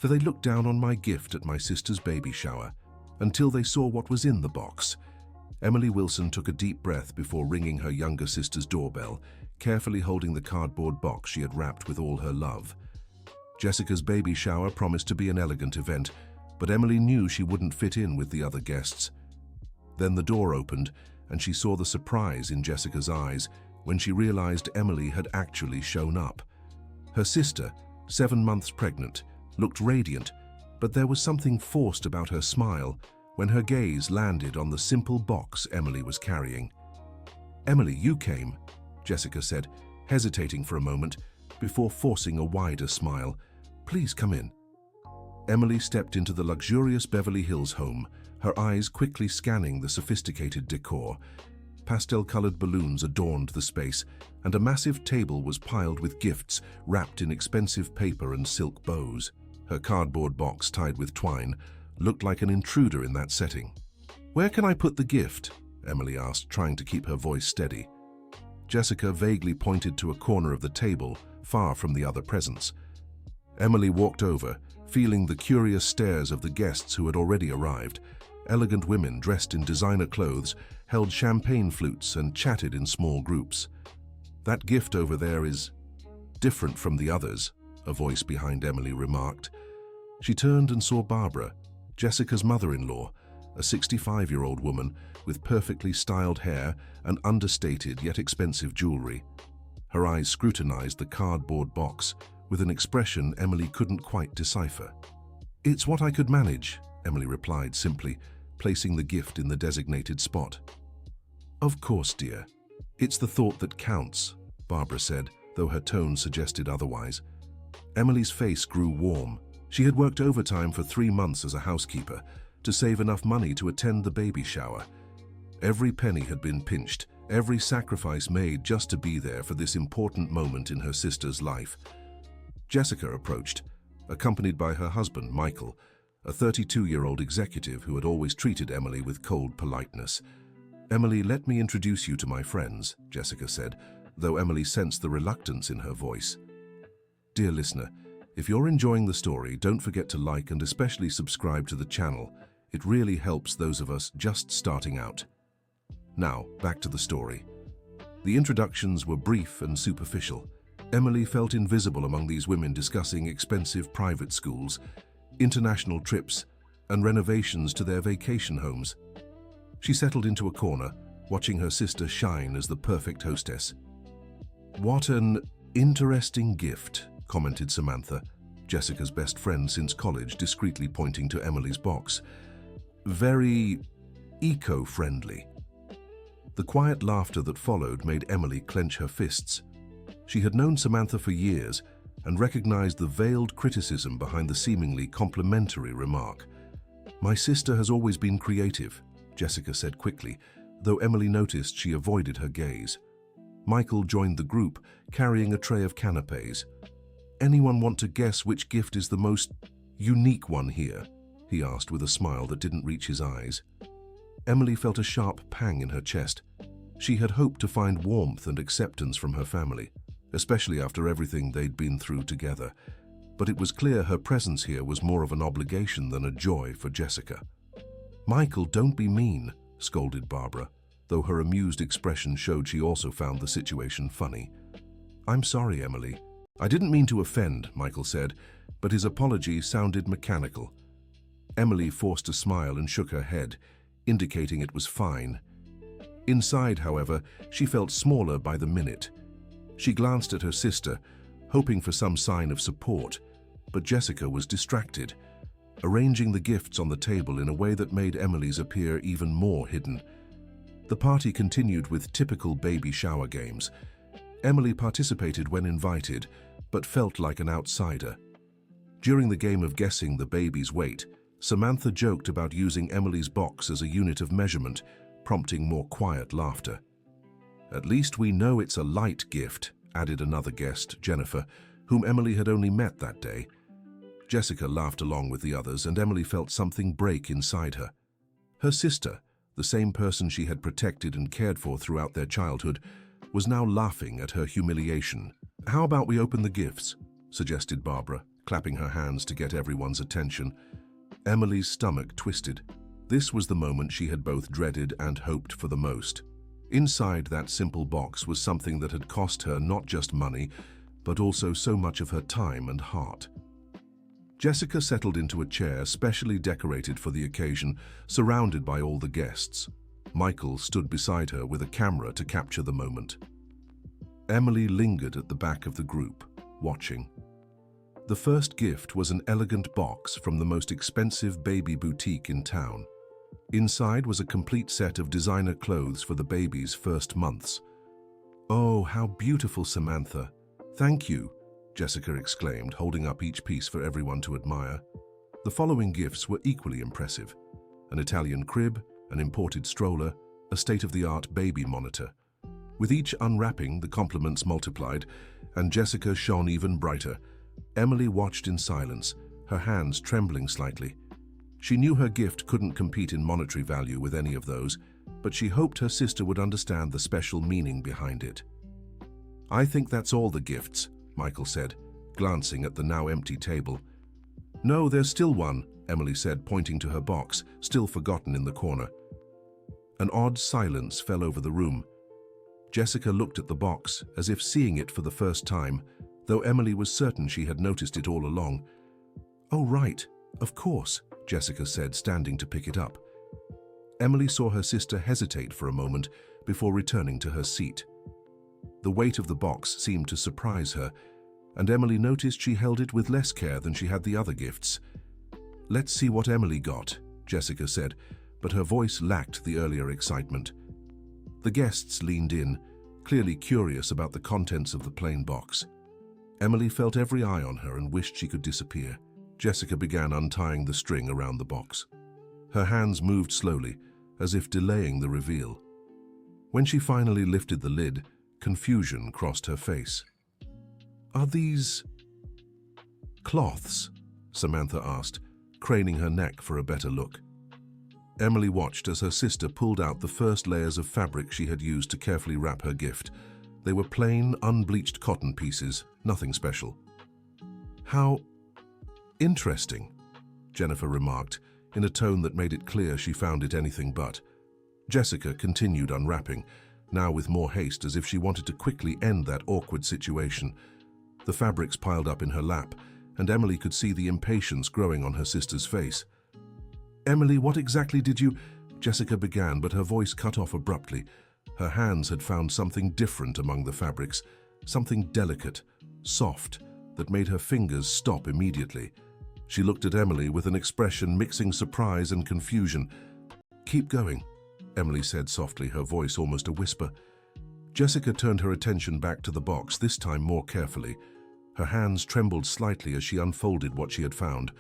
for they looked down on my gift at my sister's baby shower until they saw what was in the box. Emily Wilson took a deep breath before ringing her younger sister's doorbell, carefully holding the cardboard box she had wrapped with all her love. Jessica's baby shower promised to be an elegant event, but Emily knew she wouldn't fit in with the other guests. Then the door opened, and she saw the surprise in Jessica's eyes when she realized Emily had actually shown up. Her sister, 7 months pregnant, looked radiant, but there was something forced about her smile when her gaze landed on the simple box Emily was carrying. "Emily, you came," Jessica said, hesitating for a moment before forcing a wider smile. "Please come in." Emily stepped into the luxurious Beverly Hills home, her eyes quickly scanning the sophisticated decor. Pastel-colored balloons adorned the space, and a massive table was piled with gifts wrapped in expensive paper and silk bows. Her cardboard box tied with twine looked like an intruder in that setting. "Where can I put the gift?" Emily asked, trying to keep her voice steady. Jessica vaguely pointed to a corner of the table, far from the other presents. Emily walked over, feeling the curious stares of the guests who had already arrived. Elegant women dressed in designer clothes held champagne flutes and chatted in small groups. "That gift over there is different from the others," a voice behind Emily remarked. She turned and saw Barbara, Jessica's mother-in-law, a 65-year-old woman with perfectly styled hair and understated yet expensive jewelry. Her eyes scrutinized the cardboard box with an expression Emily couldn't quite decipher. "It's what I could manage," Emily replied simply, placing the gift in the designated spot. "Of course, dear. It's the thought that counts," Barbara said, though her tone suggested otherwise. Emily's face grew warm. She had worked overtime for 3 months as a housekeeper to save enough money to attend the baby shower. Every penny had been pinched, every sacrifice made just to be there for this important moment in her sister's life. Jessica approached, accompanied by her husband, Michael, a 32-year-old executive who had always treated Emily with cold politeness. "Emily, let me introduce you to my friends," Jessica said, though Emily sensed the reluctance in her voice. "Dear listener, if you're enjoying the story, don't forget to like and especially subscribe to the channel. It really helps those of us just starting out." Now, back to the story. The introductions were brief and superficial. Emily felt invisible among these women discussing expensive private schools, international trips, and renovations to their vacation homes. She settled into a corner, watching her sister shine as the perfect hostess. "What an interesting gift," commented Samantha, Jessica's best friend since college, discreetly pointing to Emily's box. "Very eco-friendly." The quiet laughter that followed made Emily clench her fists. She had known Samantha for years and recognized the veiled criticism behind the seemingly complimentary remark. "My sister has always been creative," Jessica said quickly, though Emily noticed she avoided her gaze. Michael joined the group, carrying a tray of canapes. "Anyone want to guess which gift is the most unique one here?" he asked with a smile that didn't reach his eyes. Emily felt a sharp pang in her chest. She had hoped to find warmth and acceptance from her family, especially after everything they'd been through together. But it was clear her presence here was more of an obligation than a joy for Jessica. "Michael, don't be mean," scolded Barbara, though her amused expression showed she also found the situation funny. "I'm sorry, Emily. I didn't mean to offend," Michael said, but his apology sounded mechanical. Emily forced a smile and shook her head, indicating it was fine. Inside, however, she felt smaller by the minute. She glanced at her sister, hoping for some sign of support, but Jessica was distracted, arranging the gifts on the table in a way that made Emily's appear even more hidden. The party continued with typical baby shower games. Emily participated when invited, but felt like an outsider. During the game of guessing the baby's weight, Samantha joked about using Emily's box as a unit of measurement, prompting more quiet laughter. "At least we know it's a light gift," added another guest, Jennifer, whom Emily had only met that day. Jessica laughed along with the others, and Emily felt something break inside her. Her sister, the same person she had protected and cared for throughout their childhood, was now laughing at her humiliation. "How about we open the gifts?" suggested Barbara, clapping her hands to get everyone's attention. Emily's stomach twisted. This was the moment she had both dreaded and hoped for the most. Inside that simple box was something that had cost her not just money, but also so much of her time and heart. Jessica settled into a chair specially decorated for the occasion, surrounded by all the guests. Michael stood beside her with a camera to capture the moment. Emily lingered at the back of the group, watching. The first gift was an elegant box from the most expensive baby boutique in town. Inside was a complete set of designer clothes for the baby's first months. "Oh, how beautiful, Samantha. Thank you," Jessica exclaimed, holding up each piece for everyone to admire. The following gifts were equally impressive: an Italian crib, an imported stroller, a state-of-the-art baby monitor. With each unwrapping, the compliments multiplied, and Jessica shone even brighter. Emily watched in silence, her hands trembling slightly. She knew her gift couldn't compete in monetary value with any of those, but she hoped her sister would understand the special meaning behind it. "I think that's all the gifts," Michael said, glancing at the now empty table. "No, there's still one," Emily said, pointing to her box, still forgotten in the corner. An odd silence fell over the room. Jessica looked at the box, as if seeing it for the first time, though Emily was certain she had noticed it all along. "Oh, right, of course," Jessica said, standing to pick it up. Emily saw her sister hesitate for a moment before returning to her seat. The weight of the box seemed to surprise her, and Emily noticed she held it with less care than she had the other gifts. "Let's see what Emily got," Jessica said, but her voice lacked the earlier excitement. The guests leaned in, clearly curious about the contents of the plain box. Emily felt every eye on her and wished she could disappear. Jessica began untying the string around the box. Her hands moved slowly, as if delaying the reveal. When she finally lifted the lid, confusion crossed her face. "Are these cloths?" Samantha asked, craning her neck for a better look. Emily watched as her sister pulled out the first layers of fabric she had used to carefully wrap her gift. They were plain, unbleached cotton pieces, nothing special. "How interesting," Jennifer remarked, in a tone that made it clear she found it anything but. Jessica continued unwrapping, now with more haste, as if she wanted to quickly end that awkward situation. The fabrics piled up in her lap, and Emily could see the impatience growing on her sister's face. "Emily, what exactly did you—" Jessica began, but her voice cut off abruptly. Her hands had found something different among the fabrics, something delicate, soft, that made her fingers stop immediately. She looked at Emily with an expression mixing surprise and confusion. "Keep going," Emily said softly, her voice almost a whisper. Jessica turned her attention back to the box, this time more carefully. Her hands trembled slightly as she unfolded what she had found.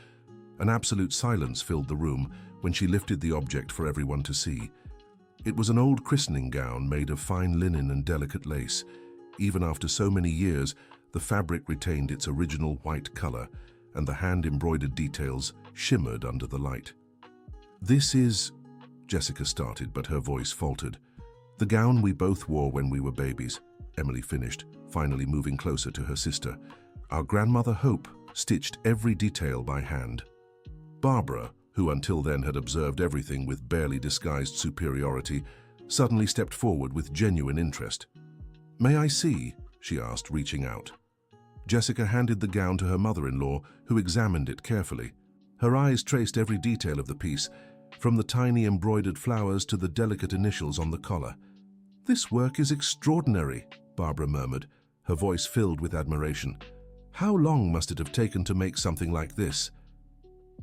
An absolute silence filled the room when she lifted the object for everyone to see. It was an old christening gown made of fine linen and delicate lace. Even after so many years, the fabric retained its original white color, and the hand-embroidered details shimmered under the light. "This is—" Jessica started, but her voice faltered. "The gown we both wore when we were babies," Emily finished, finally moving closer to her sister. "Our grandmother Hope stitched every detail by hand." Barbara, who until then had observed everything with barely disguised superiority, suddenly stepped forward with genuine interest. "May I see?" she asked, reaching out. Jessica handed the gown to her mother-in-law, who examined it carefully. Her eyes traced every detail of the piece, from the tiny embroidered flowers to the delicate initials on the collar. "This work is extraordinary," Barbara murmured, her voice filled with admiration. "How long must it have taken to make something like this?"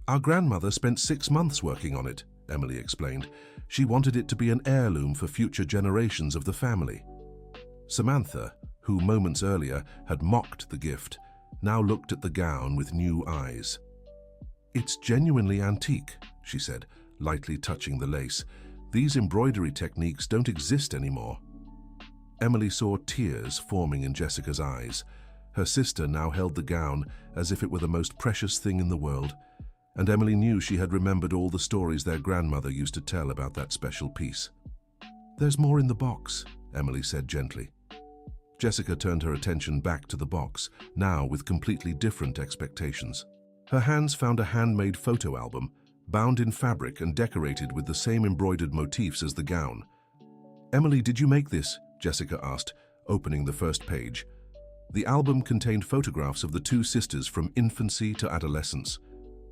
"Our grandmother spent 6 months working on it," Emily explained. "She wanted it to be an heirloom for future generations of the family." Samantha, who moments earlier had mocked the gift, now looked at the gown with new eyes. "It's genuinely antique," she said, lightly touching the lace. "These embroidery techniques don't exist anymore." Emily saw tears forming in Jessica's eyes. Her sister now held the gown as if it were the most precious thing in the world, and Emily knew she had remembered all the stories their grandmother used to tell about that special piece. "There's more in the box," Emily said gently. Jessica turned her attention back to the box, now with completely different expectations. Her hands found a handmade photo album, bound in fabric and decorated with the same embroidered motifs as the gown. "Emily, did you make this?" Jessica asked, opening the first page. The album contained photographs of the two sisters from infancy to adolescence.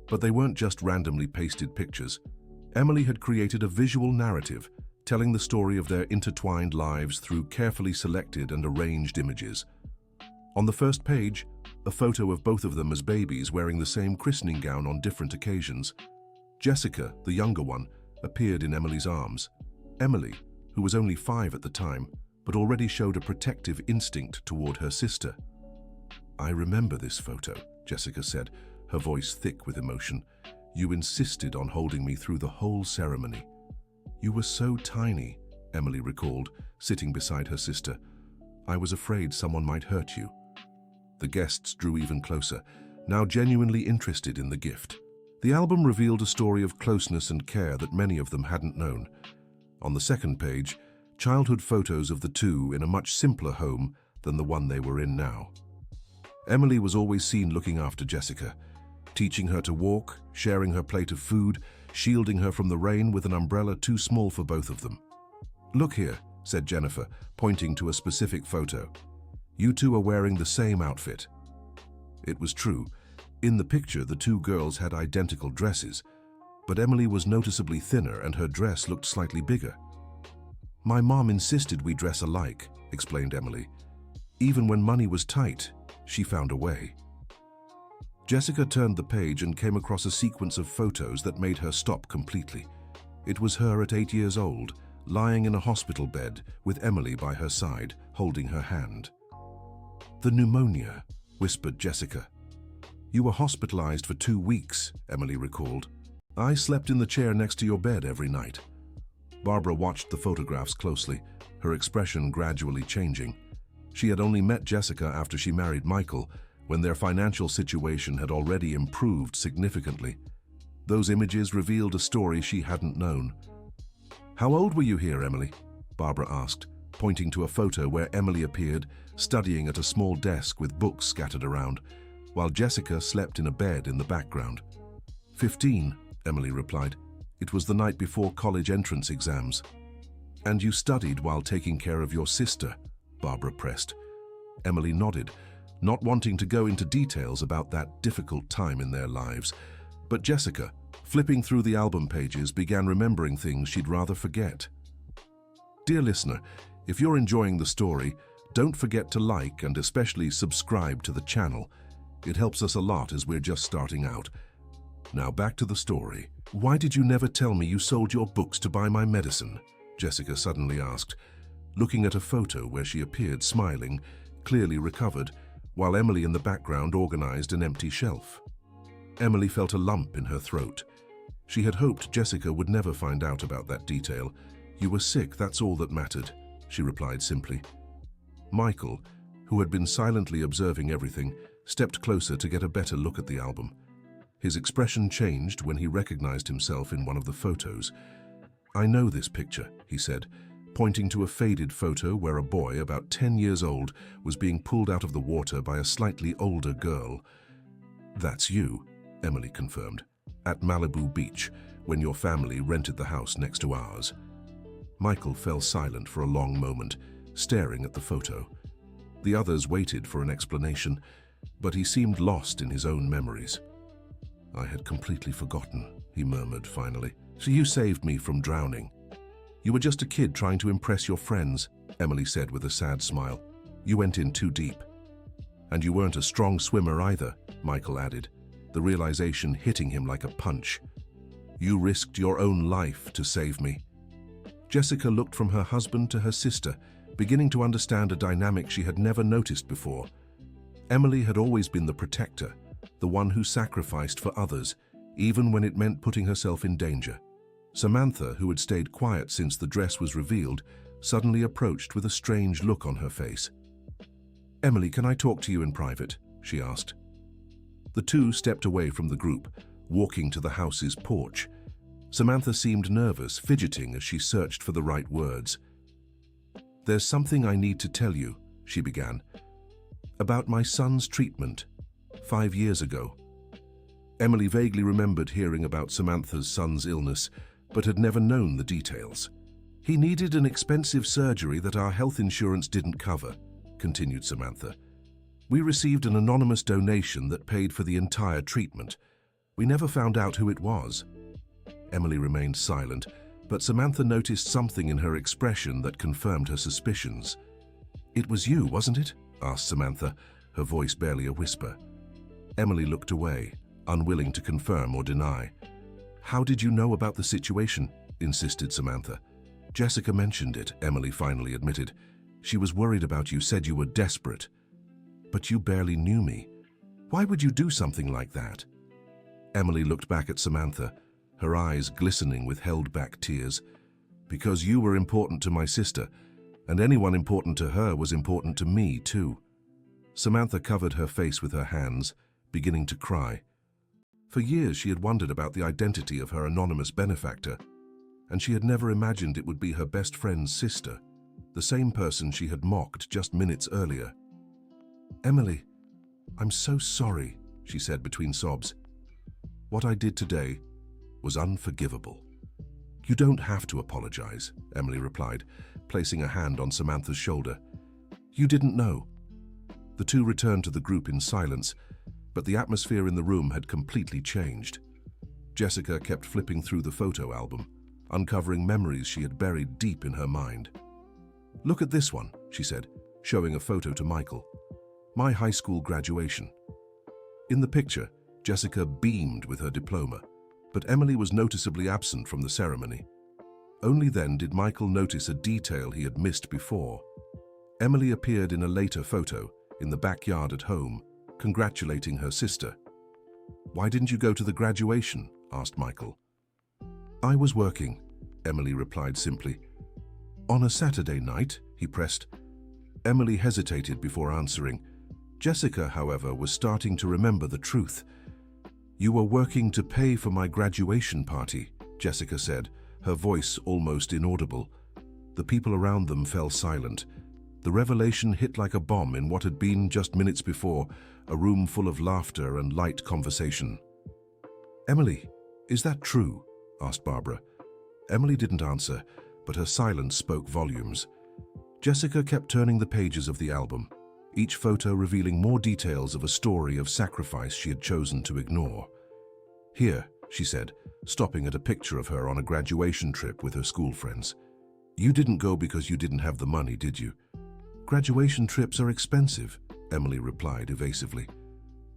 But they weren't just randomly pasted pictures. Emily had created a visual narrative, telling the story of their intertwined lives through carefully selected and arranged images. On the first page, a photo of both of them as babies wearing the same christening gown on different occasions. Jessica, the younger one, appeared in Emily's arms. Emily, who was only 5 at the time, but already showed a protective instinct toward her sister. "I remember this photo," Jessica said, her voice thick with emotion. "You insisted on holding me through the whole ceremony." "You were so tiny," Emily recalled, sitting beside her sister. "I was afraid someone might hurt you." The guests drew even closer, now genuinely interested in the gift. The album revealed a story of closeness and care that many of them hadn't known. On the second page, childhood photos of the two in a much simpler home than the one they were in now. Emily was always seen looking after Jessica, teaching her to walk, sharing her plate of food, shielding her from the rain with an umbrella too small for both of them. "Look here," said Jennifer, pointing to a specific photo. "You two are wearing the same outfit." It was true. In the picture, the two girls had identical dresses, but Emily was noticeably thinner and her dress looked slightly bigger. "My mom insisted we dress alike," explained Emily. "Even when money was tight, she found a way." Jessica turned the page and came across a sequence of photos that made her stop completely. It was her at 8 years old, lying in a hospital bed with Emily by her side, holding her hand. "The pneumonia," whispered Jessica. "You were hospitalized for 2 weeks," Emily recalled. "I slept in the chair next to your bed every night." Barbara watched the photographs closely, her expression gradually changing. She had only met Jessica after she married Michael, when their financial situation had already improved significantly. Those images revealed a story she hadn't known. "How old were you here, Emily?" Barbara asked, pointing to a photo where Emily appeared, studying at a small desk with books scattered around, while Jessica slept in a bed in the background. 15, Emily replied. "It was the night before college entrance exams." "And you studied while taking care of your sister?" Barbara pressed. Emily nodded, not wanting to go into details about that difficult time in their lives. But Jessica, flipping through the album pages, began remembering things she'd rather forget. Dear listener, if you're enjoying the story, don't forget to like and especially subscribe to the channel. It helps us a lot as we're just starting out. Now back to the story. "Why did you never tell me you sold your books to buy my medicine?" Jessica suddenly asked, looking at a photo where she appeared smiling, clearly recovered, while Emily in the background organized an empty shelf. Emily felt a lump in her throat. She had hoped Jessica would never find out about that detail. "You were sick, that's all that mattered," she replied simply. Michael, who had been silently observing everything, stepped closer to get a better look at the album. His expression changed when he recognized himself in one of the photos. "I know this picture," he said, pointing to a faded photo where a boy about 10 years old was being pulled out of the water by a slightly older girl. "That's you," Emily confirmed, "at Malibu Beach, when your family rented the house next to ours." Michael fell silent for a long moment, staring at the photo. The others waited for an explanation, but he seemed lost in his own memories. "I had completely forgotten," he murmured finally. "So you saved me from drowning." "You were just a kid trying to impress your friends," Emily said with a sad smile. "You went in too deep." "And you weren't a strong swimmer either," Michael added, the realization hitting him like a punch. "You risked your own life to save me." Jessica looked from her husband to her sister, beginning to understand a dynamic she had never noticed before. Emily had always been the protector, the one who sacrificed for others, even when it meant putting herself in danger. Samantha, who had stayed quiet since the dress was revealed, suddenly approached with a strange look on her face. "Emily, can I talk to you in private?" she asked. The two stepped away from the group, walking to the house's porch. Samantha seemed nervous, fidgeting as she searched for the right words. "There's something I need to tell you," she began. About my son's treatment, 5 years ago. Emily vaguely remembered hearing about Samantha's son's illness, but had never known the details. He needed an expensive surgery that our health insurance didn't cover, continued Samantha. We received an anonymous donation that paid for the entire treatment. We never found out who it was. Emily remained silent, but Samantha noticed something in her expression that confirmed her suspicions. It was you, wasn't it? Asked Samantha, her voice barely a whisper. Emily looked away, unwilling to confirm or deny. How did you know about the situation? Insisted Samantha. Jessica mentioned it, Emily finally admitted. She was worried about you, said you were desperate. But you barely knew me. Why would you do something like that? Emily looked back at Samantha, her eyes glistening with held-back tears. Because you were important to my sister, and anyone important to her was important to me, too. Samantha covered her face with her hands, beginning to cry. For years she had wondered about the identity of her anonymous benefactor, and she had never imagined it would be her best friend's sister, the same person she had mocked just minutes earlier. Emily, I'm so sorry, she said between sobs. What I did today was unforgivable. You don't have to apologize, Emily replied, placing a hand on Samantha's shoulder. You didn't know. The two returned to the group in silence, but the atmosphere in the room had completely changed. Jessica kept flipping through the photo album, uncovering memories she had buried deep in her mind. Look at this one, she said, showing a photo to Michael. My high school graduation. In the picture, Jessica beamed with her diploma, but Emily was noticeably absent from the ceremony. Only then did Michael notice a detail he had missed before. Emily appeared in a later photo, in the backyard at home, congratulating her sister. Why didn't you go to the graduation? Asked Michael. I was working, Emily replied simply. On a Saturday night, he pressed. Emily hesitated before answering. Jessica, however, was starting to remember the truth. You were working to pay for my graduation party, Jessica said, her voice almost inaudible. The people around them fell silent. The revelation hit like a bomb in what had been, just minutes before, a room full of laughter and light conversation. Emily, is that true? Asked Barbara. Emily didn't answer, but her silence spoke volumes. Jessica kept turning the pages of the album, each photo revealing more details of a story of sacrifice she had chosen to ignore. Here, she said, stopping at a picture of her on a graduation trip with her school friends. You didn't go because you didn't have the money, did you? Graduation trips are expensive, Emily replied evasively.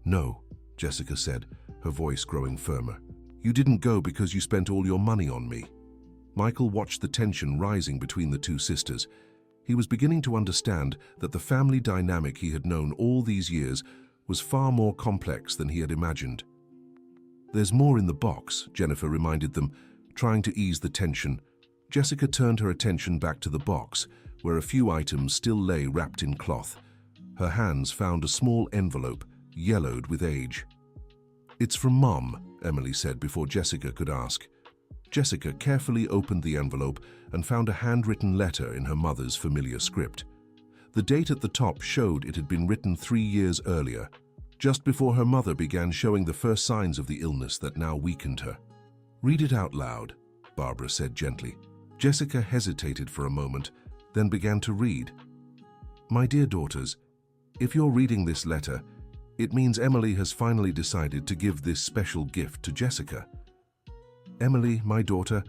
No, Jessica said, her voice growing firmer. You didn't go because you spent all your money on me. Michael watched the tension rising between the two sisters. He was beginning to understand that the family dynamic he had known all these years was far more complex than he had imagined. There's more in the box, Jennifer reminded them, trying to ease the tension. Jessica turned her attention back to the box, where a few items still lay wrapped in cloth. Her hands found a small envelope, yellowed with age. It's from Mom, Emily said before Jessica could ask. Jessica carefully opened the envelope and found a handwritten letter in her mother's familiar script. The date at the top showed it had been written 3 years earlier, just before her mother began showing the first signs of the illness that now weakened her. Read it out loud, Barbara said gently. Jessica hesitated for a moment, then began to read. My dear daughters, if you're reading this letter, it means Emily has finally decided to give this special gift to Jessica. Emily, my daughter,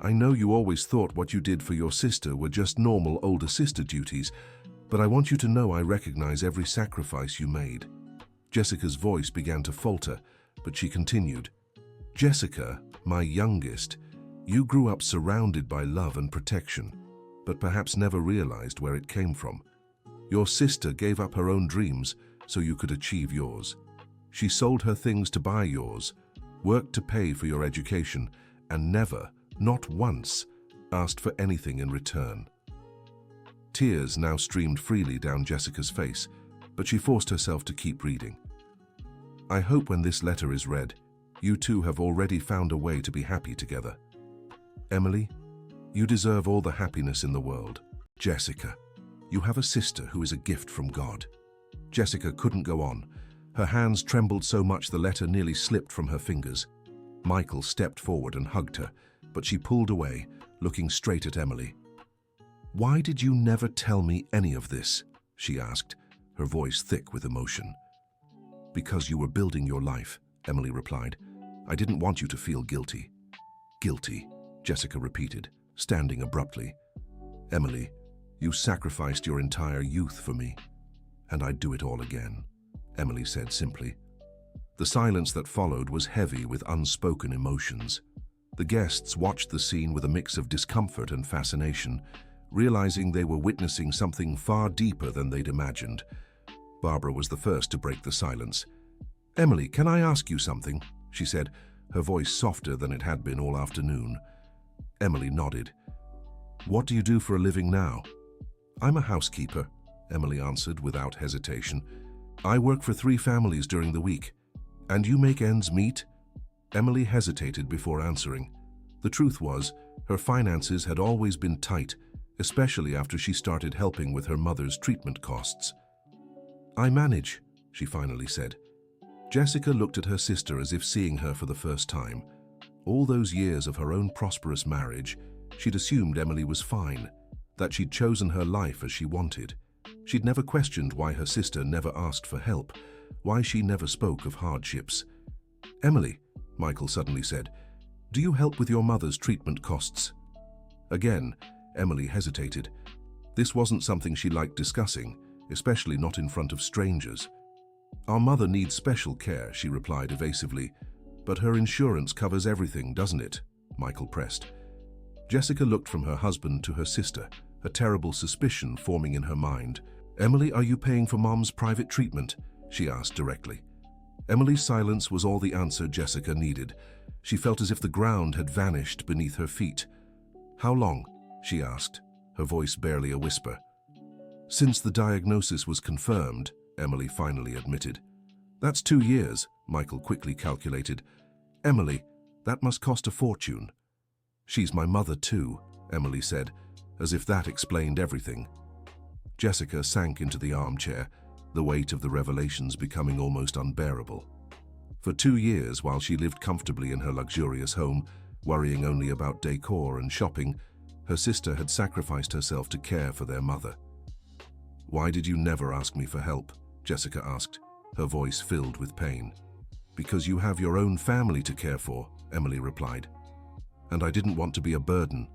I know you always thought what you did for your sister were just normal older sister duties, but I want you to know I recognize every sacrifice you made. Jessica's voice began to falter, but she continued. Jessica, my youngest, you grew up surrounded by love and protection, but perhaps never realized where it came from. Your sister gave up her own dreams so you could achieve yours. She sold her things to buy yours, worked to pay for your education, and never, not once, asked for anything in return. Tears now streamed freely down Jessica's face, but she forced herself to keep reading. I hope when this letter is read, you two have already found a way to be happy together. Emily, you deserve all the happiness in the world. Jessica. You have a sister who is a gift from God." Jessica couldn't go on. Her hands trembled so much the letter nearly slipped from her fingers. Michael stepped forward and hugged her, but she pulled away, looking straight at Emily. "Why did you never tell me any of this?" she asked, her voice thick with emotion. "Because you were building your life," Emily replied. "I didn't want you to feel guilty." "Guilty," Jessica repeated, standing abruptly. "Emily, you sacrificed your entire youth for me, and I'd do it all again," Emily said simply. The silence that followed was heavy with unspoken emotions. The guests watched the scene with a mix of discomfort and fascination, realizing they were witnessing something far deeper than they'd imagined. Barbara was the first to break the silence. "Emily, can I ask you something?" she said, her voice softer than it had been all afternoon. Emily nodded. "What do you do for a living now?" "I'm a housekeeper," Emily answered without hesitation. "I work for 3 families during the week." "And you make ends meet?" Emily hesitated before answering. The truth was, her finances had always been tight, especially after she started helping with her mother's treatment costs. "I manage," she finally said. Jessica looked at her sister as if seeing her for the first time. All those years of her own prosperous marriage, she'd assumed Emily was fine, that she'd chosen her life as she wanted. She'd never questioned why her sister never asked for help, why she never spoke of hardships. "Emily," Michael suddenly said, "do you help with your mother's treatment costs?" Again, Emily hesitated. This wasn't something she liked discussing, especially not in front of strangers. "Our mother needs special care," she replied evasively. "But her insurance covers everything, doesn't it?" Michael pressed. Jessica looked from her husband to her sister, a terrible suspicion forming in her mind. "Emily, are you paying for Mom's private treatment?" she asked directly. Emily's silence was all the answer Jessica needed. She felt as if the ground had vanished beneath her feet. "How long?" she asked, her voice barely a whisper. "Since the diagnosis was confirmed," Emily finally admitted. "That's 2 years," Michael quickly calculated. "Emily, that must cost a fortune." "She's my mother too," Emily said, as if that explained everything. Jessica sank into the armchair, the weight of the revelations becoming almost unbearable. For 2 years, while she lived comfortably in her luxurious home, worrying only about decor and shopping, her sister had sacrificed herself to care for their mother. "Why did you never ask me for help?" Jessica asked, her voice filled with pain. "Because you have your own family to care for," Emily replied. "And I didn't want to be a burden."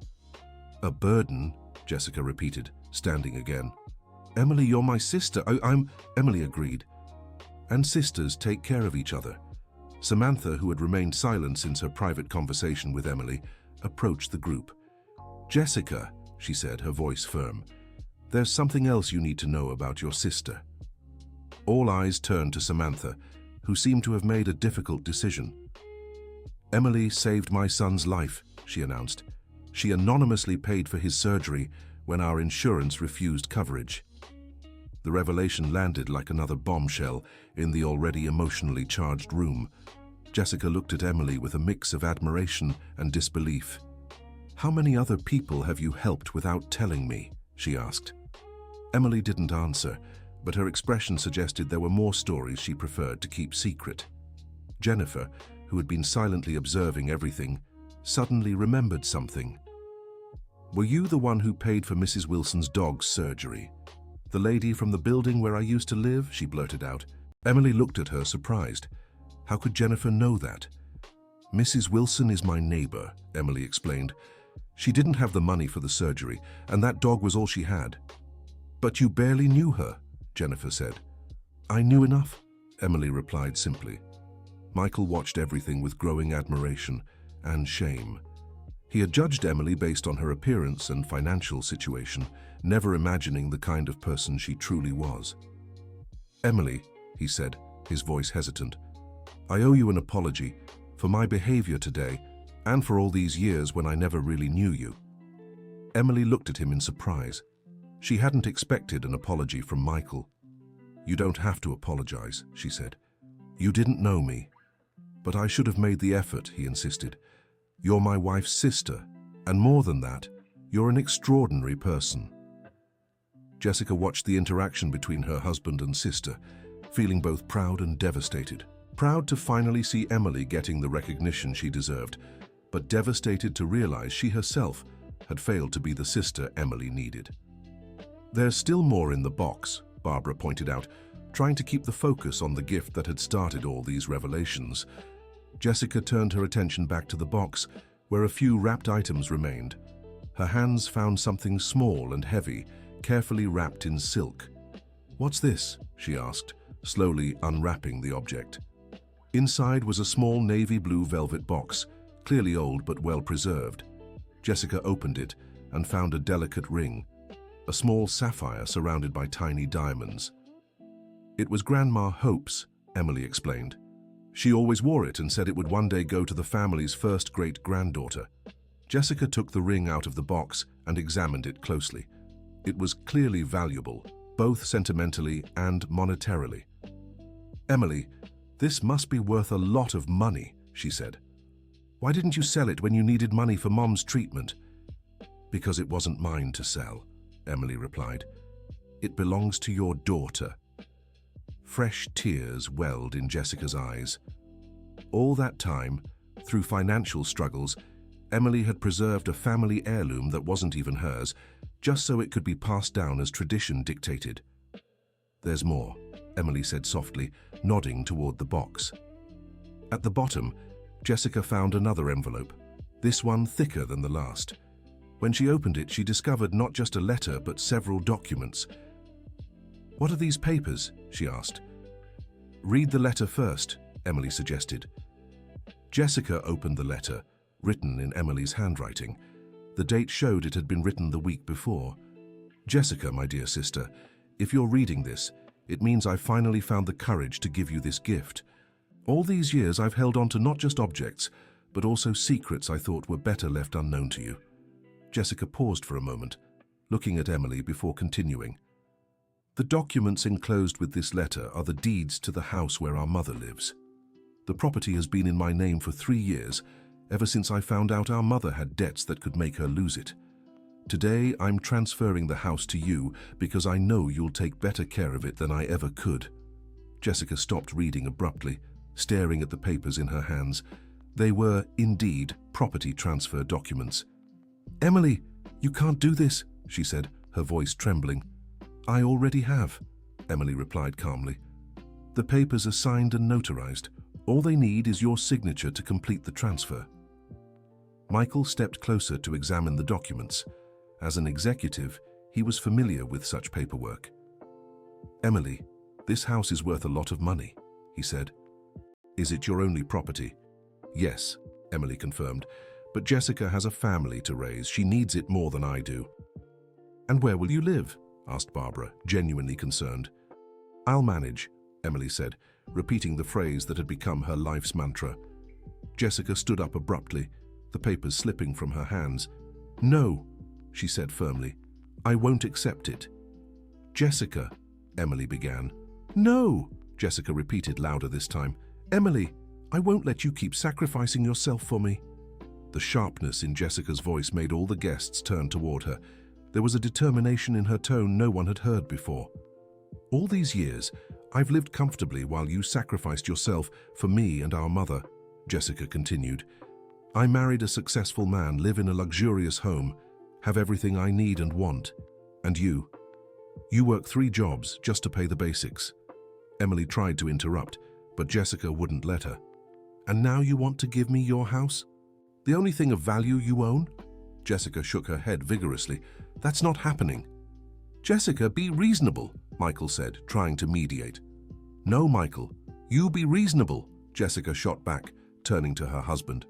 "A burden?" Jessica repeated, standing again. "Emily, you're my sister." Emily agreed. "And sisters take care of each other." Samantha, who had remained silent since her private conversation with Emily, approached the group. "Jessica," she said, her voice firm, "there's something else you need to know about your sister." All eyes turned to Samantha, who seemed to have made a difficult decision. "Emily saved my son's life," she announced. "She anonymously paid for his surgery when our insurance refused coverage." The revelation landed like another bombshell in the already emotionally charged room. Jessica looked at Emily with a mix of admiration and disbelief. "How many other people have you helped without telling me?" she asked. Emily didn't answer, but her expression suggested there were more stories she preferred to keep secret. Jennifer, who had been silently observing everything, suddenly remembered something. "Were you the one who paid for Mrs. Wilson's dog's surgery? The lady from the building where I used to live?" she blurted out. Emily looked at her, surprised. How could Jennifer know that? "Mrs. Wilson is my neighbor," Emily explained. "She didn't have the money for the surgery, and that dog was all she had." "But you barely knew her," Jennifer said. "I knew enough," Emily replied simply. Michael watched everything with growing admiration and shame. He had judged Emily based on her appearance and financial situation, never imagining the kind of person she truly was. "Emily," he said, his voice hesitant, "I owe you an apology for my behavior today and for all these years when I never really knew you." Emily looked at him in surprise. She hadn't expected an apology from Michael. "You don't have to apologize," she said. "You didn't know me." "But I should have made the effort," he insisted. "You're my wife's sister, and more than that, you're an extraordinary person." Jessica watched the interaction between her husband and sister, feeling both proud and devastated. Proud to finally see Emily getting the recognition she deserved, but devastated to realize she herself had failed to be the sister Emily needed. "There's still more in the box," Barbara pointed out, trying to keep the focus on the gift that had started all these revelations. Jessica turned her attention back to the box, where a few wrapped items remained. Her hands found something small and heavy, carefully wrapped in silk. "What's this?" she asked, slowly unwrapping the object. Inside was a small navy blue velvet box, clearly old but well preserved. Jessica opened it and found a delicate ring, a small sapphire surrounded by tiny diamonds. "It was Grandma Hope's," Emily explained. "She always wore it and said it would one day go to the family's first great-granddaughter." Jessica took the ring out of the box and examined it closely. It was clearly valuable, both sentimentally and monetarily. "Emily, this must be worth a lot of money," she said. "Why didn't you sell it when you needed money for Mom's treatment?" "Because it wasn't mine to sell," Emily replied. "It belongs to your daughter." Fresh tears welled in Jessica's eyes. All that time, through financial struggles, Emily had preserved a family heirloom that wasn't even hers, just so it could be passed down as tradition dictated. "There's more," Emily said softly, nodding toward the box. At the bottom, Jessica found another envelope, this one thicker than the last. When she opened it, she discovered not just a letter, but several documents. "What are these papers?" she asked. "Read the letter first," Emily suggested. Jessica opened the letter, written in Emily's handwriting. The date showed it had been written the week before. "Jessica, my dear sister, if you're reading this, it means I've finally found the courage to give you this gift. All these years I've held on to not just objects, but also secrets I thought were better left unknown to you." Jessica paused for a moment, looking at Emily before continuing. "The documents enclosed with this letter are the deeds to the house where our mother lives. The property has been in my name for 3 years, ever since I found out our mother had debts that could make her lose it. Today, I'm transferring the house to you because I know you'll take better care of it than I ever could." Jessica stopped reading abruptly, staring at the papers in her hands. They were, indeed, property transfer documents. "Emily, you can't do this," she said, her voice trembling. "I already have," Emily replied calmly. "The papers are signed and notarized. All they need is your signature to complete the transfer." Michael stepped closer to examine the documents. As an executive, he was familiar with such paperwork. "Emily, this house is worth a lot of money," he said. "Is it your only property?" "Yes," Emily confirmed, "but Jessica has a family to raise. She needs it more than I do." "And where will you live?" asked Barbara, genuinely concerned. "I'll manage," Emily said, repeating the phrase that had become her life's mantra. Jessica stood up abruptly, the papers slipping from her hands. "No," she said firmly. "I won't accept it." "Jessica," Emily began. "No," Jessica repeated louder this time. "Emily, I won't let you keep sacrificing yourself for me." The sharpness in Jessica's voice made all the guests turn toward her. There was a determination in her tone no one had heard before. "All these years, I've lived comfortably while you sacrificed yourself for me and our mother," Jessica continued. "I married a successful man, live in a luxurious home, have everything I need and want. And you work 3 jobs just to pay the basics." Emily tried to interrupt, but Jessica wouldn't let her. "And now you want to give me your house? The only thing of value you own?" Jessica shook her head vigorously. "That's not happening." "Jessica, be reasonable," Michael said, trying to mediate. "No, Michael, you be reasonable," Jessica shot back, turning to her husband.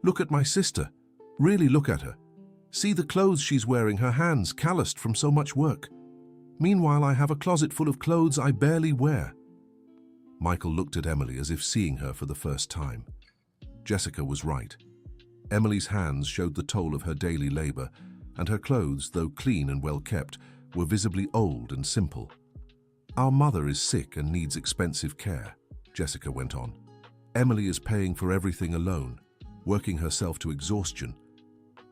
"Look at my sister. Really look at her. See the clothes she's wearing, her hands calloused from so much work. Meanwhile, I have a closet full of clothes I barely wear." Michael looked at Emily as if seeing her for the first time. Jessica was right. Emily's hands showed the toll of her daily labor, and her clothes, though clean and well-kept, were visibly old and simple. "Our mother is sick and needs expensive care," Jessica went on. "Emily is paying for everything alone, working herself to exhaustion.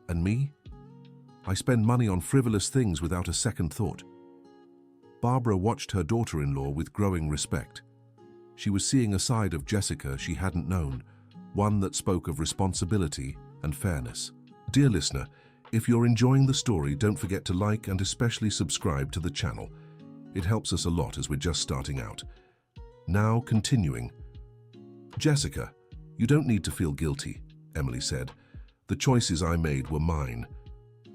And me? I spend money on frivolous things without a second thought. Barbara watched her daughter-in-law with growing respect. She was seeing a side of Jessica she hadn't known, one that spoke of responsibility and fairness. Dear listener, if you're enjoying the story, don't forget to like and especially subscribe to the channel. It helps us a lot as we're just starting out. Now, continuing. Jessica, you don't need to feel guilty, Emily said. The choices I made were mine.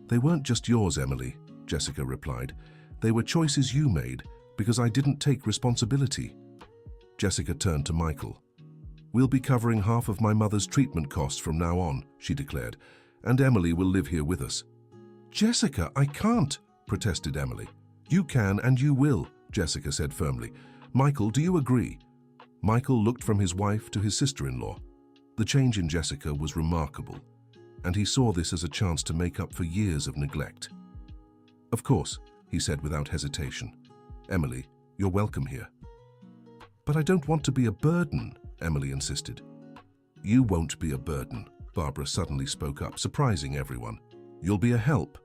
They weren't just yours, Emily, Jessica replied. They were choices you made because I didn't take responsibility. Jessica turned to Michael. We'll be covering half of my mother's treatment costs from now on, she declared, and Emily will live here with us. Jessica, I can't, protested Emily. You can and you will, Jessica said firmly. Michael, do you agree? Michael looked from his wife to his sister-in-law. The change in Jessica was remarkable, and he saw this as a chance to make up for years of neglect. Of course, he said without hesitation. Emily, you're welcome here. But I don't want to be a burden, Emily insisted. You won't be a burden, Barbara suddenly spoke up, surprising everyone. You'll be a help.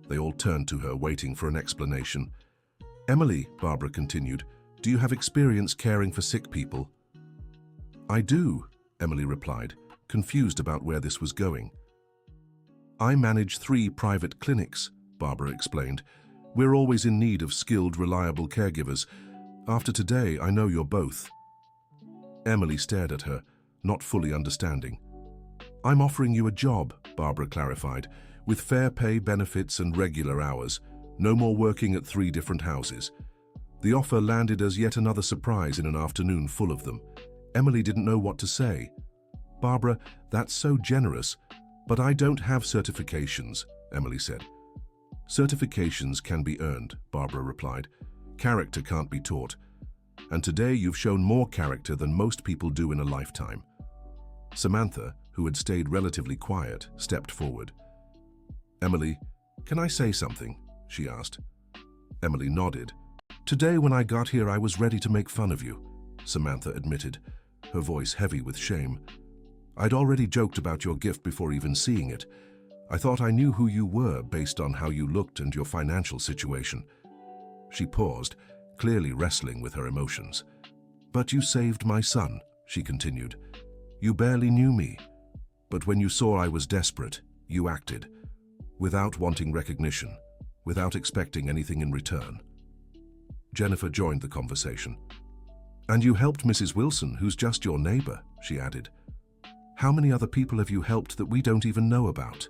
They all turned to her, waiting for an explanation. Emily, Barbara continued, do you have experience caring for sick people? I do, Emily replied, confused about where this was going. I manage 3 private clinics, Barbara explained. We're always in need of skilled, reliable caregivers. After today, I know you're both. Emily stared at her, not fully understanding. I'm offering you a job, Barbara clarified, with fair pay, benefits and regular hours. No more working at 3 different houses. The offer landed as yet another surprise in an afternoon full of them. Emily didn't know what to say. Barbara, that's so generous, but I don't have certifications, Emily said. Certifications can be earned, Barbara replied. Character can't be taught. And today you've shown more character than most people do in a lifetime. Samantha, who had stayed relatively quiet, stepped forward. Emily, can I say something? She asked. Emily nodded. Today when I got here I was ready to make fun of you, Samantha admitted, her voice heavy with shame. I'd already joked about your gift before even seeing it. I thought I knew who you were based on how you looked and your financial situation. She paused, clearly wrestling with her emotions. But you saved my son, she continued. You barely knew me, but when you saw I was desperate, you acted, without wanting recognition, without expecting anything in return. Jennifer joined the conversation. And you helped Mrs. Wilson, who's just your neighbor, she added. How many other people have you helped that we don't even know about?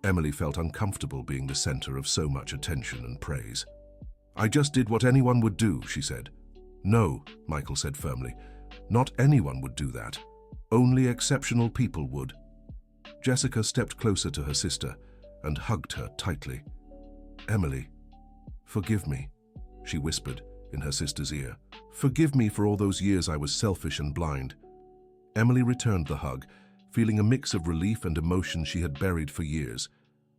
Emily felt uncomfortable being the center of so much attention and praise. I just did what anyone would do, she said. No, Michael said firmly. Not anyone would do that. Only exceptional people would. Jessica stepped closer to her sister and hugged her tightly. Emily, forgive me, she whispered in her sister's ear. Forgive me for all those years I was selfish and blind. Emily returned the hug, feeling a mix of relief and emotion she had buried for years.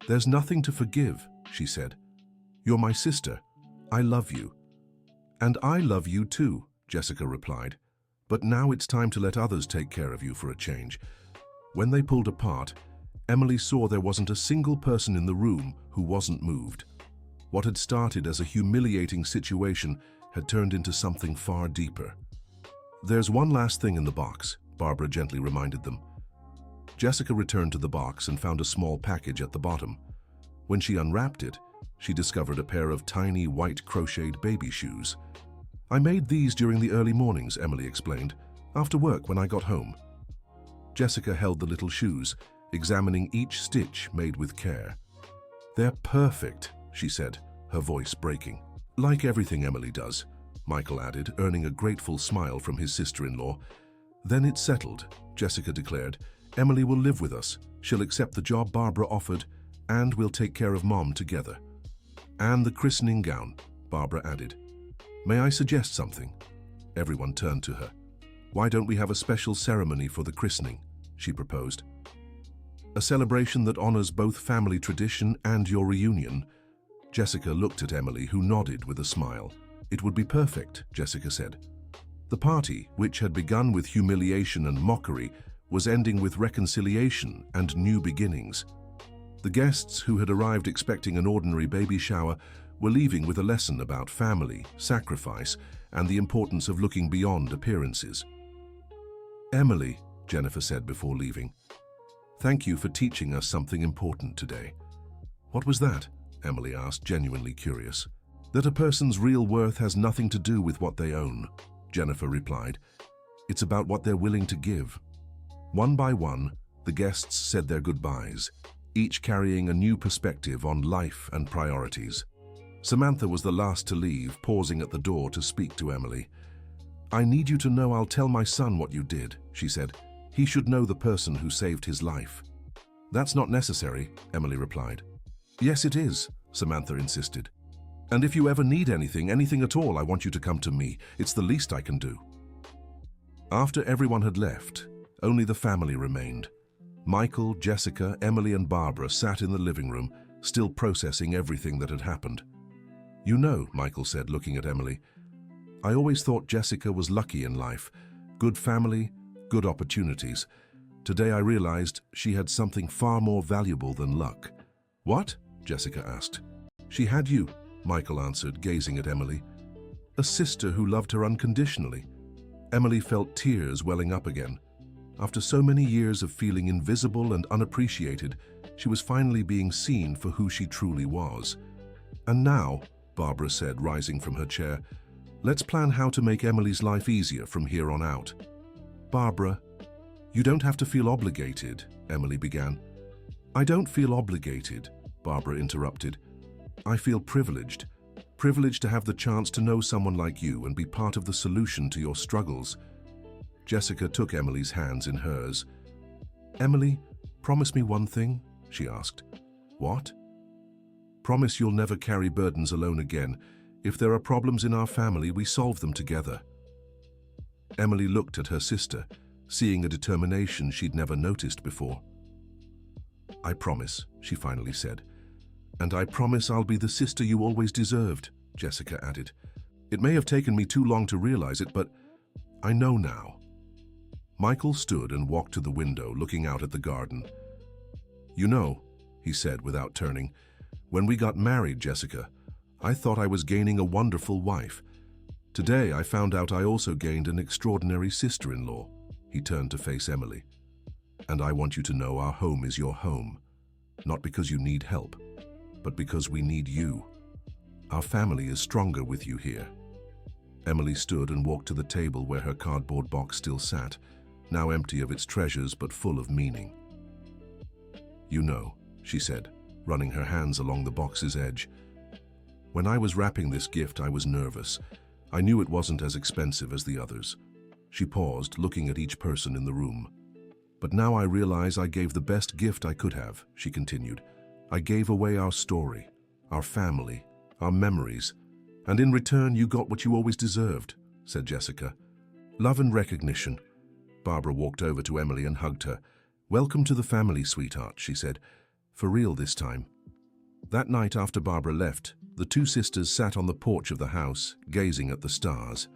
There's nothing to forgive, she said. You're my sister. I love you. And I love you too, Jessica replied. But now it's time to let others take care of you for a change. When they pulled apart, Emily saw there wasn't a single person in the room who wasn't moved. What had started as a humiliating situation had turned into something far deeper. There's one last thing in the box, Barbara gently reminded them. Jessica returned to the box and found a small package at the bottom. When she unwrapped it, she discovered a pair of tiny white crocheted baby shoes. I made these during the early mornings, Emily explained, after work when I got home. Jessica held the little shoes, examining each stitch made with care. They're perfect, she said, her voice breaking. Like everything Emily does, Michael added, earning a grateful smile from his sister-in-law. Then it's settled, Jessica declared. Emily will live with us. She'll accept the job Barbara offered, and we'll take care of Mom together. And the christening gown, Barbara added. May I suggest something? Everyone turned to her. Why don't we have a special ceremony for the christening? She proposed. A celebration that honors both family tradition and your reunion. Jessica looked at Emily, who nodded with a smile. It would be perfect, Jessica said. The party, which had begun with humiliation and mockery, was ending with reconciliation and new beginnings. The guests, who had arrived expecting an ordinary baby shower, We're leaving with a lesson about family, sacrifice, and the importance of looking beyond appearances. Emily, Jennifer said before leaving, thank you for teaching us something important today. What was that? Emily asked, genuinely curious. That a person's real worth has nothing to do with what they own, Jennifer replied. It's about what they're willing to give. One by one, the guests said their goodbyes, each carrying a new perspective on life and priorities. Samantha was the last to leave, pausing at the door to speak to Emily. I need you to know I'll tell my son what you did, she said. He should know the person who saved his life. That's not necessary, Emily replied. Yes, it is, Samantha insisted. And if you ever need anything at all, I want you to come to me. It's the least I can do. After everyone had left, only the family remained. Michael, Jessica, Emily, and Barbara sat in the living room, still processing everything that had happened. You know, Michael said, looking at Emily, I always thought Jessica was lucky in life. Good family, good opportunities. Today I realized she had something far more valuable than luck. What? Jessica asked. She had you, Michael answered, gazing at Emily. A sister who loved her unconditionally. Emily felt tears welling up again. After so many years of feeling invisible and unappreciated, she was finally being seen for who she truly was. And now, Barbara said, rising from her chair, let's plan how to make Emily's life easier from here on out. Barbara, you don't have to feel obligated, Emily began. I don't feel obligated, Barbara interrupted. I feel privileged. Privileged to have the chance to know someone like you and be part of the solution to your struggles. Jessica took Emily's hands in hers. Emily, promise me one thing, she asked. What? Promise you'll never carry burdens alone again. If there are problems in our family, we solve them together. Emily looked at her sister, seeing a determination she'd never noticed before. I promise, she finally said. And I promise I'll be the sister you always deserved, Jessica added. It may have taken me too long to realize it, but I know now. Michael stood and walked to the window, looking out at the garden. You know, he said without turning, when we got married, Jessica, I thought I was gaining a wonderful wife. Today I found out I also gained an extraordinary sister-in-law. He turned to face Emily. And I want you to know our home is your home. Not because you need help, but because we need you. Our family is stronger with you here. Emily stood and walked to the table where her cardboard box still sat, now empty of its treasures but full of meaning. You know, she said, running her hands along the box's edge. When I was wrapping this gift, I was nervous. I knew it wasn't as expensive as the others. She paused, looking at each person in the room. But now I realize I gave the best gift I could have, she continued. I gave away our story, our family, our memories, and in return you got what you always deserved, said Jessica. Love and recognition. Barbara walked over to Emily and hugged her. Welcome to the family, sweetheart, she said. For real this time. That night after Barbara left, the two sisters sat on the porch of the house, gazing at the stars.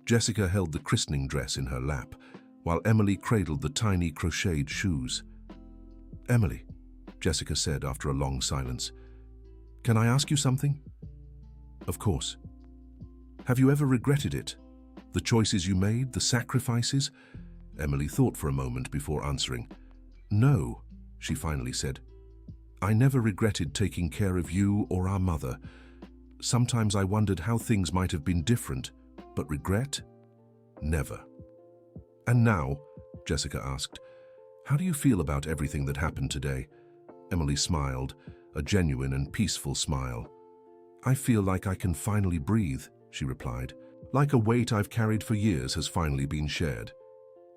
Jessica held the christening dress in her lap, while Emily cradled the tiny crocheted shoes. Emily, Jessica said after a long silence, can I ask you something? Of course. Have you ever regretted it? The choices you made, the sacrifices? Emily thought for a moment before answering. No, she finally said. I never regretted taking care of you or our mother. Sometimes I wondered how things might have been different, but regret? Never. And now, Jessica asked, how do you feel about everything that happened today? Emily smiled, a genuine and peaceful smile. I feel like I can finally breathe, she replied. Like a weight I've carried for years has finally been shared.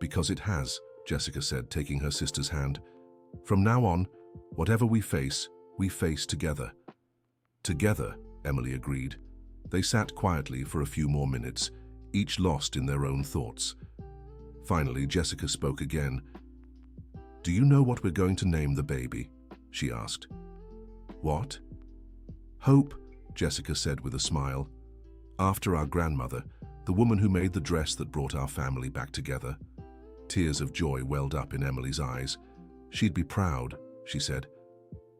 Because it has, Jessica said, taking her sister's hand. From now on, whatever we face together. Together, Emily agreed. They sat quietly for a few more minutes, each lost in their own thoughts. Finally, Jessica spoke again. Do you know what we're going to name the baby? She asked. What? Hope, Jessica said with a smile. After our grandmother, the woman who made the dress that brought our family back together. Tears of joy welled up in Emily's eyes. She'd be proud, she said.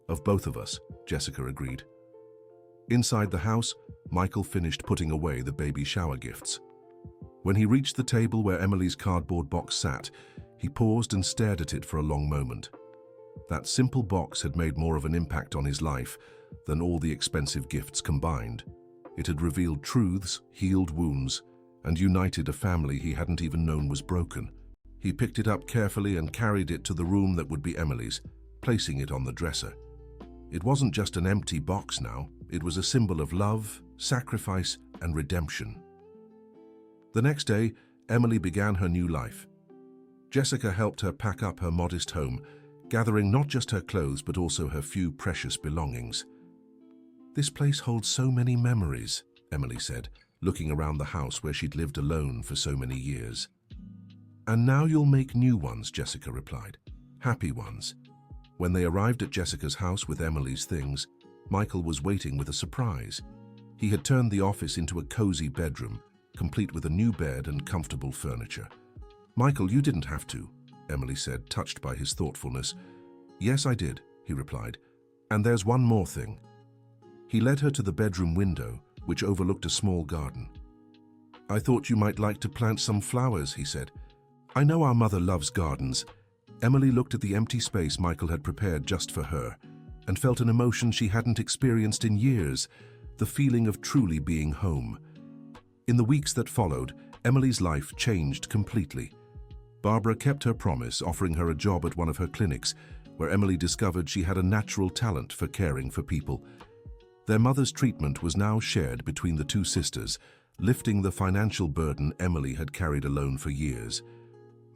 Of both of us, Jessica agreed. Inside the house, Michael finished putting away the baby shower gifts. When he reached the table where Emily's cardboard box sat, he paused and stared at it for a long moment. That simple box had made more of an impact on his life than all the expensive gifts combined. It had revealed truths, healed wounds, and united a family he hadn't even known was broken. He picked it up carefully and carried it to the room that would be Emily's, placing it on the dresser. It wasn't just an empty box now, it was a symbol of love, sacrifice, and redemption. The next day, Emily began her new life. Jessica helped her pack up her modest home, gathering not just her clothes but also her few precious belongings. "This place holds so many memories," Emily said, looking around the house where she'd lived alone for so many years. "And now you'll make new ones," Jessica replied. "Happy ones." When they arrived at Jessica's house with Emily's things, Michael was waiting with a surprise. He had turned the office into a cozy bedroom, complete with a new bed and comfortable furniture. "Michael, you didn't have to," Emily said, touched by his thoughtfulness. "Yes, I did," he replied. "And there's one more thing." He led her to the bedroom window, which overlooked a small garden. "I thought you might like to plant some flowers," he said. "I know our mother loves gardens." Emily looked at the empty space Michael had prepared just for her and felt an emotion she hadn't experienced in years, the feeling of truly being home. In the weeks that followed, Emily's life changed completely. Barbara kept her promise, offering her a job at one of her clinics, where Emily discovered she had a natural talent for caring for people. Their mother's treatment was now shared between the two sisters, lifting the financial burden Emily had carried alone for years.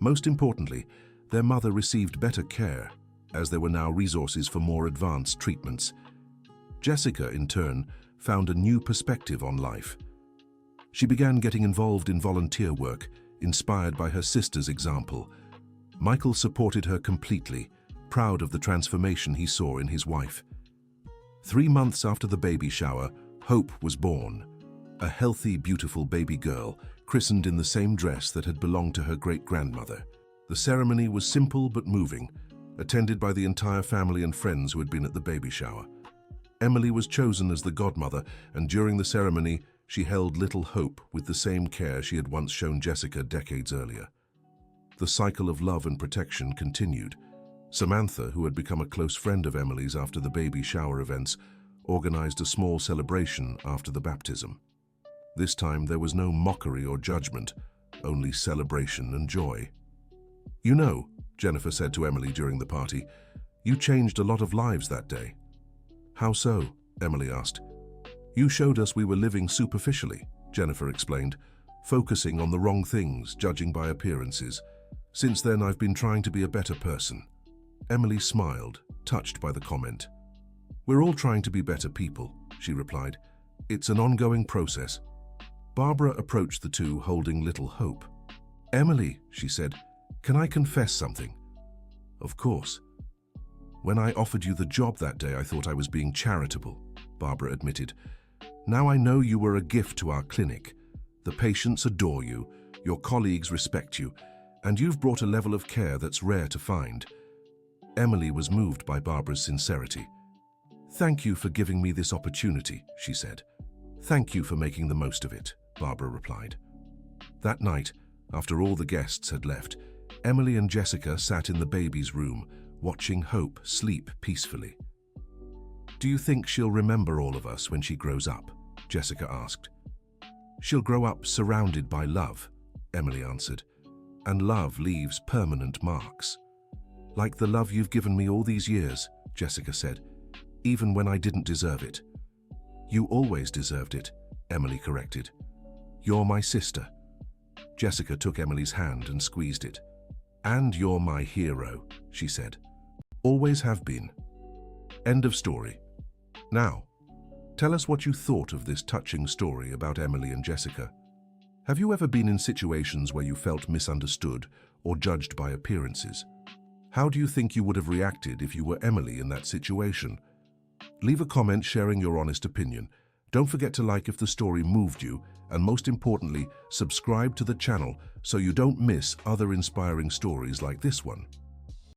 Most importantly, their mother received better care, as there were now resources for more advanced treatments. Jessica, in turn, found a new perspective on life. She began getting involved in volunteer work, inspired by her sister's example. Michael supported her completely, proud of the transformation he saw in his wife. 3 months after the baby shower, Hope was born. A healthy, beautiful baby girl, christened in the same dress that had belonged to her great-grandmother. The ceremony was simple but moving, attended by the entire family and friends who had been at the baby shower. Emily was chosen as the godmother, and during the ceremony, she held little Hope with the same care she had once shown Jessica decades earlier. The cycle of love and protection continued. Samantha, who had become a close friend of Emily's after the baby shower events, organized a small celebration after the baptism. This time there was no mockery or judgment, only celebration and joy. "You know," Jennifer said to Emily during the party, "you changed a lot of lives that day." "How so?" Emily asked. "You showed us we were living superficially," Jennifer explained, "focusing on the wrong things, judging by appearances. Since then, I've been trying to be a better person." Emily smiled, touched by the comment. "We're all trying to be better people," she replied. "It's an ongoing process." Barbara approached the two, holding little Hope. "Emily," she said, "can I confess something?" "Of course." "When I offered you the job that day, I thought I was being charitable," Barbara admitted. "Now I know you were a gift to our clinic. The patients adore you, your colleagues respect you, and you've brought a level of care that's rare to find." Emily was moved by Barbara's sincerity. "Thank you for giving me this opportunity," she said. "Thank you for making the most of it," Barbara replied. That night, after all the guests had left, Emily and Jessica sat in the baby's room, watching Hope sleep peacefully. "Do you think she'll remember all of us when she grows up?" Jessica asked. "She'll grow up surrounded by love," Emily answered. "And love leaves permanent marks." "Like the love you've given me all these years," Jessica said, "even when I didn't deserve it." "You always deserved it," Emily corrected. "You're my sister." Jessica took Emily's hand and squeezed it. "And you're my hero," she said. "Always have been." End of story. Now, tell us what you thought of this touching story about Emily and Jessica. Have you ever been in situations where you felt misunderstood or judged by appearances? How do you think you would have reacted if you were Emily in that situation? Leave a comment sharing your honest opinion. Don't forget to like if the story moved you, and most importantly, subscribe to the channel so you don't miss other inspiring stories like this one.